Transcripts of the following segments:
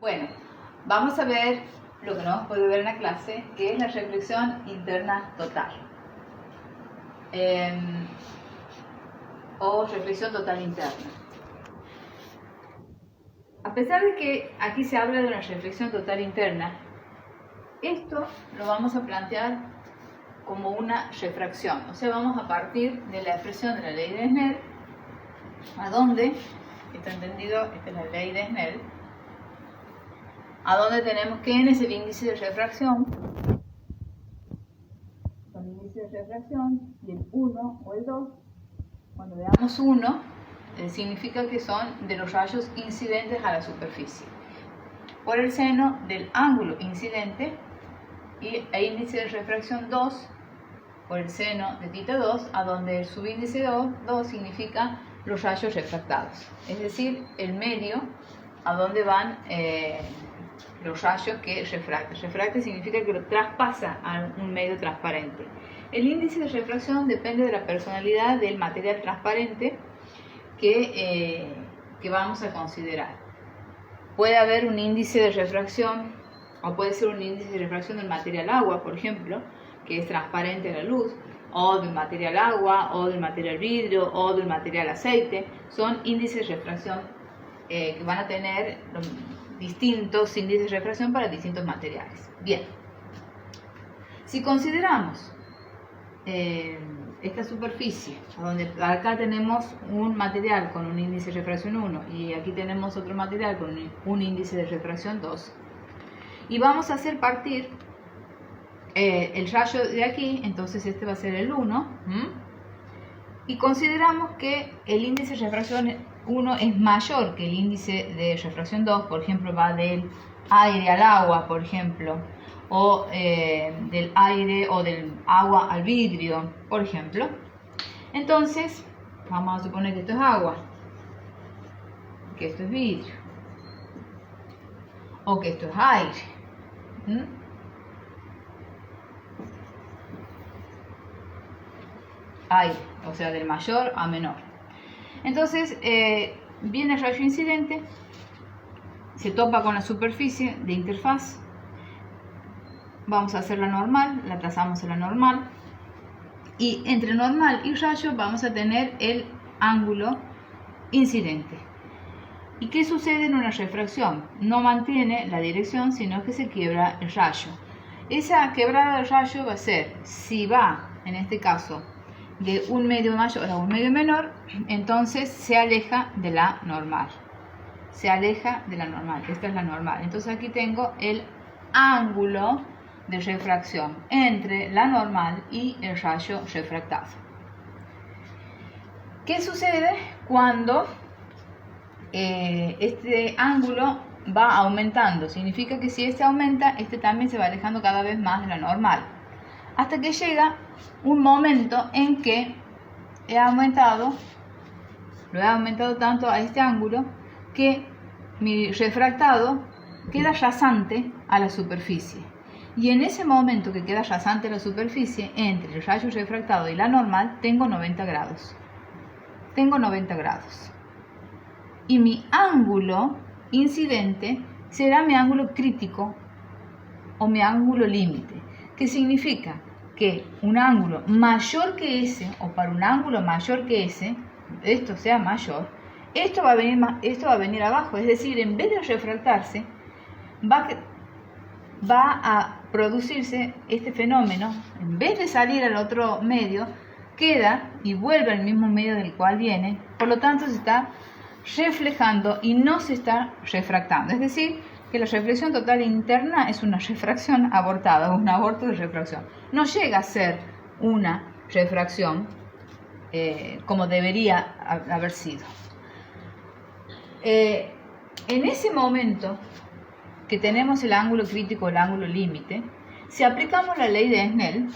Bueno, vamos a ver lo que no hemos podido ver en la clase, que es la reflexión interna total. O reflexión total interna. A pesar de que aquí se habla de una reflexión total interna, esto lo vamos a plantear como una refracción. O sea, vamos a partir de la expresión de la ley de Snell, a donde, está entendido, esta es la ley de Snell, a donde tenemos que n es el índice de refracción, el índice de refracción, y el 1 o el 2, cuando veamos 1, significa que son de los rayos incidentes a la superficie, por el seno del ángulo incidente, y el índice de refracción 2, por el seno de θ 2, a donde el subíndice 2 significa los rayos refractados, es decir, el medio a donde van los rayos que refracta. Refracta significa que lo traspasa a un medio transparente. El índice de refracción depende de la personalidad del material transparente que vamos a considerar. Puede haber un índice de refracción, o puede ser un índice de refracción del material agua, por ejemplo, que es transparente a la luz, o del material agua, o del material vidrio, o del material aceite. Son índices de refracción que van a tener distintos índices de refracción para distintos materiales. Bien, si consideramos esta superficie, donde acá tenemos un material con un índice de refracción 1 y aquí tenemos otro material con un índice de refracción 2, y vamos a hacer partir el rayo de aquí, entonces este va a ser el 1, y consideramos que el índice de refracción 1 es mayor que el índice de refracción 2, por ejemplo, va del aire al agua, por ejemplo, o del aire o del agua al vidrio, por ejemplo. Entonces, vamos a suponer que esto es agua, que esto es vidrio, o que esto es aire. Aire, o sea, del mayor a menor. Entonces, viene el rayo incidente, se topa con la superficie de interfaz, vamos a hacer la normal, la trazamos a la normal, y entre normal y rayo vamos a tener el ángulo incidente. ¿Y qué sucede en una refracción? No mantiene la dirección, sino que se quiebra el rayo. Esa quebrada del rayo va a ser, si va, en este caso, de un medio mayor a un medio menor, entonces se aleja de la normal. Se aleja de la normal. Esta es la normal. Entonces aquí tengo el ángulo de refracción entre la normal y el rayo refractado. ¿Qué sucede cuando este ángulo va aumentando? Significa que si este aumenta, este también se va alejando cada vez más de la normal, hasta que llega un momento en que lo he aumentado tanto a este ángulo que mi refractado queda rasante a la superficie. Y en ese momento que queda rasante a la superficie, entre el rayo refractado y la normal, tengo 90 grados. Tengo 90 grados. Y mi ángulo incidente será mi ángulo crítico o mi ángulo límite, que significa que un ángulo mayor que ese, o para un ángulo mayor que ese, esto sea mayor, esto va a venir abajo, es decir, en vez de refractarse, va a producirse este fenómeno, en vez de salir al otro medio, queda y vuelve al mismo medio del cual viene, por lo tanto se está reflejando y no se está refractando, es decir, que la reflexión total interna es una refracción abortada, un aborto de refracción. No llega a ser una refracción como debería haber sido. En ese momento que tenemos el ángulo crítico o el ángulo límite, si aplicamos la ley de Snell,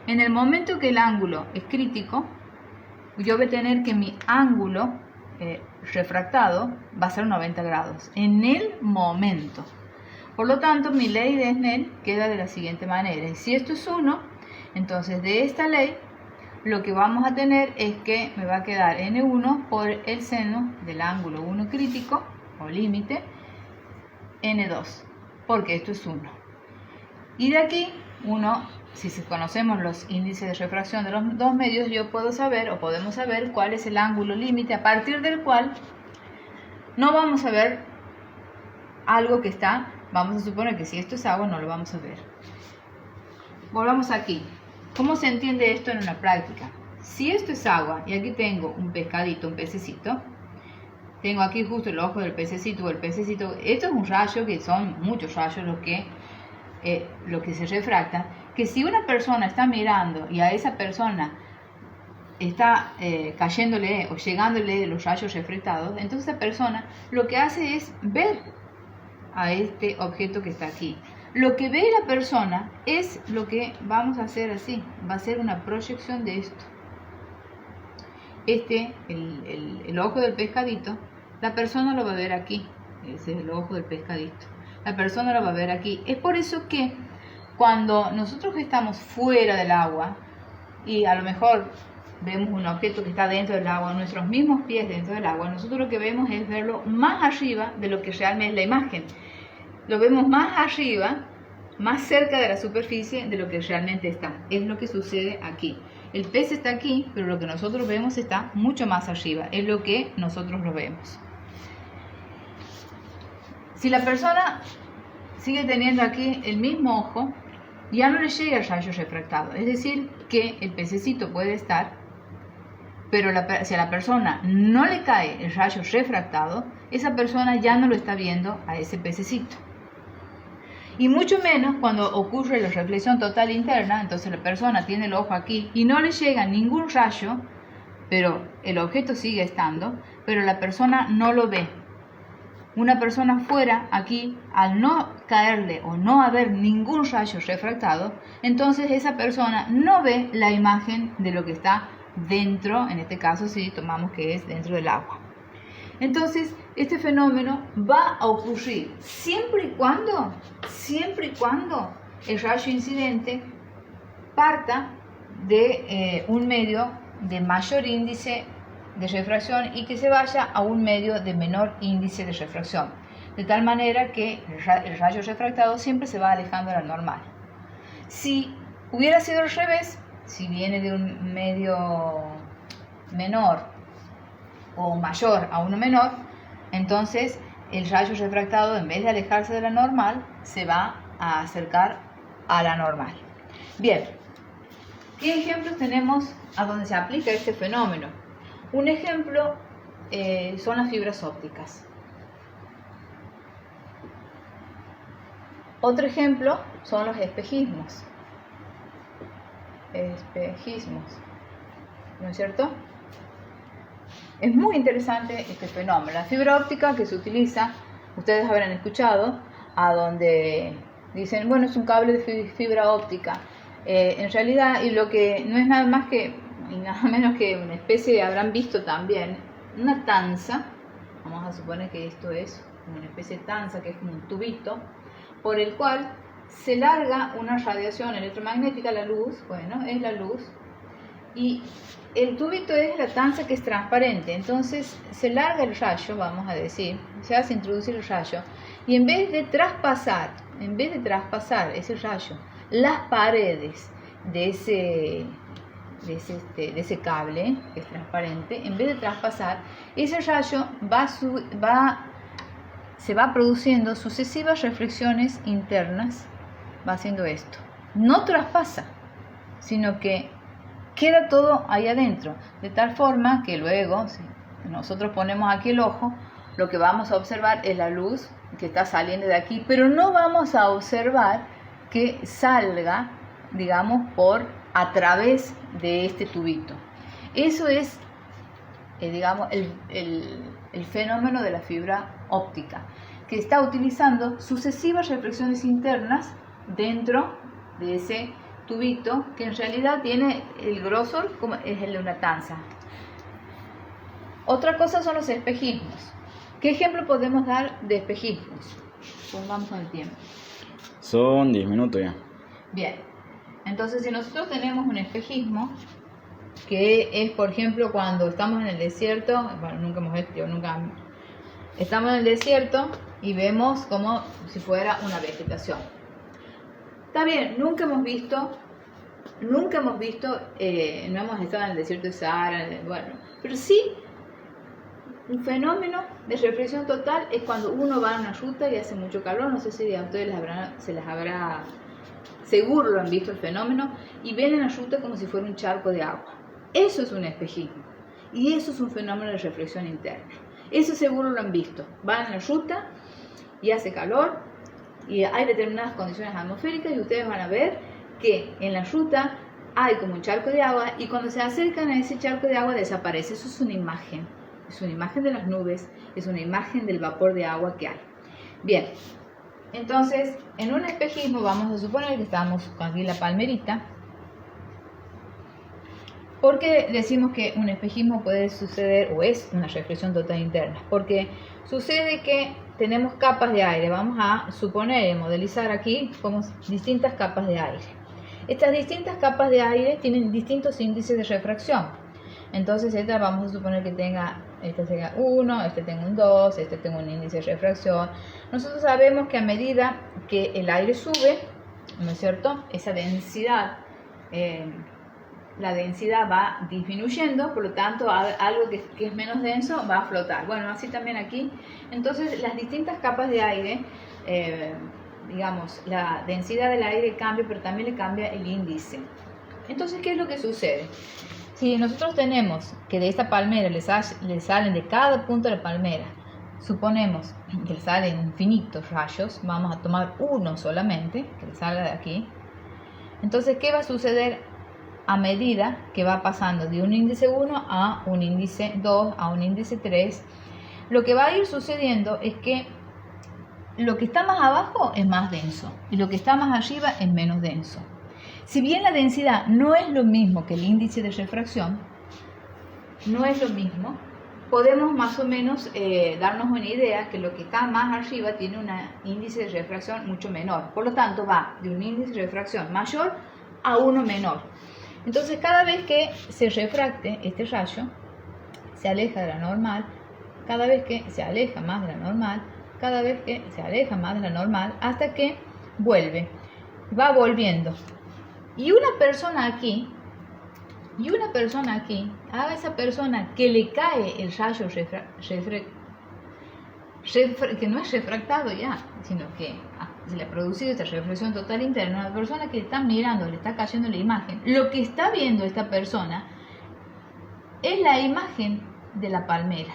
en el momento que el ángulo es crítico, yo voy a tener que mi ángulo refractado va a ser 90 grados en el momento. Por lo tanto, mi ley de Snell queda de la siguiente manera. Y si esto es 1, entonces de esta ley lo que vamos a tener es que me va a quedar n1 por el seno del ángulo 1 crítico o límite N2, porque esto es 1. Y de aquí, si conocemos los índices de refracción de los dos medios, yo puedo saber, o podemos saber, cuál es el ángulo límite a partir del cual no vamos a ver algo que está, vamos a suponer que si esto es agua no lo vamos a ver. Volvamos aquí. ¿Cómo se entiende esto en una práctica? Si esto es agua y aquí tengo un pescadito, un pececito, tengo aquí justo el ojo del pececito o el pececito, esto es un rayo, que son muchos rayos los que se refractan, que si una persona está mirando y a esa persona está cayéndole o llegándole los rayos refractados, entonces esa persona lo que hace es ver a este objeto que está aquí. Lo que ve la persona es lo que vamos a hacer así, va a ser una proyección de esto. El ojo del pescadito, la persona lo va a ver aquí, ese es el ojo del pescadito. La persona lo va a ver aquí. Es por eso que cuando nosotros estamos fuera del agua y a lo mejor vemos un objeto que está dentro del agua, nuestros mismos pies dentro del agua, nosotros lo que vemos es verlo más arriba de lo que realmente es la imagen. Lo vemos más arriba, más cerca de la superficie de lo que realmente está. Es lo que sucede aquí. El pez está aquí, pero lo que nosotros vemos está mucho más arriba. Es lo que nosotros lo vemos. Si la persona sigue teniendo aquí el mismo ojo, ya no le llega el rayo refractado. Es decir, que el pececito puede estar, pero si a la persona no le cae el rayo refractado, esa persona ya no lo está viendo a ese pececito. Y mucho menos cuando ocurre la reflexión total interna, entonces la persona tiene el ojo aquí y no le llega ningún rayo, pero el objeto sigue estando, pero la persona no lo ve. Una persona fuera aquí, al no caerle o no haber ningún rayo refractado, entonces esa persona no ve la imagen de lo que está dentro, en este caso si tomamos que es dentro del agua. Entonces, este fenómeno va a ocurrir siempre y cuando el rayo incidente parta de un medio de mayor índice de refracción y que se vaya a un medio de menor índice de refracción, de tal manera que el rayo refractado siempre se va alejando de la normal. Si hubiera sido al revés, si viene de un medio menor o mayor a uno menor, entonces el rayo refractado, en vez de alejarse de la normal, se va a acercar a la normal. Bien, ¿qué ejemplos tenemos a donde se aplica este fenómeno? Un ejemplo son las fibras ópticas. Otro ejemplo son los espejismos. ¿No es cierto? Es muy interesante este fenómeno. La fibra óptica que se utiliza, ustedes habrán escuchado, a donde dicen, bueno, es un cable de fibra óptica. En realidad, y lo que no es nada más que, y nada menos que una especie, habrán visto también, una tanza, vamos a suponer que esto es una especie de tanza, que es como un tubito, por el cual se larga una radiación electromagnética, la luz, bueno, es la luz, y el tubito es la tanza que es transparente, entonces se larga el rayo, vamos a decir, se hace introducir el rayo, y en vez de traspasar ese rayo, las paredes de ese cable que es transparente, en vez de traspasar, ese rayo se va produciendo sucesivas reflexiones internas, va haciendo esto. No traspasa, sino que queda todo ahí adentro, de tal forma que luego, si nosotros ponemos aquí el ojo, lo que vamos a observar es la luz que está saliendo de aquí, pero no vamos a observar que salga, digamos, a través de este tubito. Eso es, digamos, el fenómeno de la fibra óptica, que está utilizando sucesivas reflexiones internas dentro de ese tubito, que en realidad tiene el grosor como es el de una tanza. Otra cosa son los espejismos. ¿Qué ejemplo podemos dar de espejismos? Pues vamos con el tiempo. Son 10 minutos ya. Bien, entonces si nosotros tenemos un espejismo, que es por ejemplo cuando estamos en el desierto, bueno, estamos en el desierto y vemos como si fuera una vegetación. Está bien, nunca hemos visto, no hemos estado en el desierto de Sahara, bueno, pero sí, un fenómeno de reflexión total es cuando uno va a una ruta y hace mucho calor. No sé si a ustedes seguro lo han visto el fenómeno, y ven en la ruta como si fuera un charco de agua. Eso es un espejismo, y eso es un fenómeno de reflexión interna. Eso seguro lo han visto. Van en la ruta y hace calor, y hay determinadas condiciones atmosféricas, y ustedes van a ver que en la ruta hay como un charco de agua, y cuando se acercan a ese charco de agua desaparece. Eso es una imagen. Es una imagen de las nubes, es una imagen del vapor de agua que hay. Bien, entonces, en un espejismo vamos a suponer que estamos con aquí la palmerita. ¿Por qué decimos que un espejismo puede suceder o es una reflexión total interna? Porque sucede que tenemos capas de aire. Vamos a suponer y modelizar aquí como distintas capas de aire. Estas distintas capas de aire tienen distintos índices de refracción. Entonces esta vamos a suponer que tenga, este tenga 1, este tenga un 2, este tenga un índice de refracción. Nosotros sabemos que a medida que el aire sube, ¿no es cierto?, esa densidad, la densidad va disminuyendo, por lo tanto algo que es menos denso va a flotar. Bueno, así también aquí. Entonces las distintas capas de aire, digamos, la densidad del aire cambia, pero también le cambia el índice. Entonces, ¿qué es lo que sucede? Si nosotros tenemos que de esta palmera le salen de cada punto de la palmera, suponemos que le salen infinitos rayos, vamos a tomar uno solamente, que le salga de aquí. Entonces, ¿qué va a suceder a medida que va pasando de un índice 1 a un índice 2, a un índice 3? Lo que va a ir sucediendo es que lo que está más abajo es más denso y lo que está más arriba es menos denso. Si bien la densidad no es lo mismo que el índice de refracción, no es lo mismo, podemos más o menos darnos una idea que lo que está más arriba tiene un índice de refracción mucho menor. Por lo tanto, va de un índice de refracción mayor a uno menor. Entonces, cada vez que se refracte este rayo, se aleja de la normal, cada vez que se aleja más de la normal, cada vez que se aleja más de la normal, hasta que vuelve, va volviendo. Y una persona aquí, a esa persona que le cae el rayo que no es refractado ya, sino que se le ha producido esta reflexión total interna, una persona que está mirando, le está cayendo la imagen, lo que está viendo esta persona es la imagen de la palmera.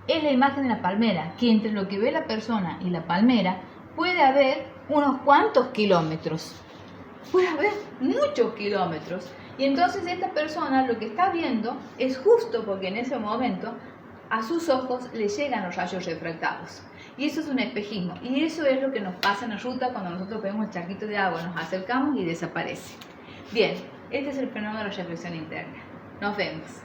Es la imagen de la palmera, que entre lo que ve la persona y la palmera puede haber unos cuantos kilómetros. Puede haber muchos kilómetros, y entonces esta persona lo que está viendo es justo porque en ese momento a sus ojos le llegan los rayos refractados, y eso es un espejismo, y eso es lo que nos pasa en la ruta cuando nosotros vemos el charquito de agua, nos acercamos y desaparece. Bien, este es el fenómeno de la reflexión interna. Nos vemos.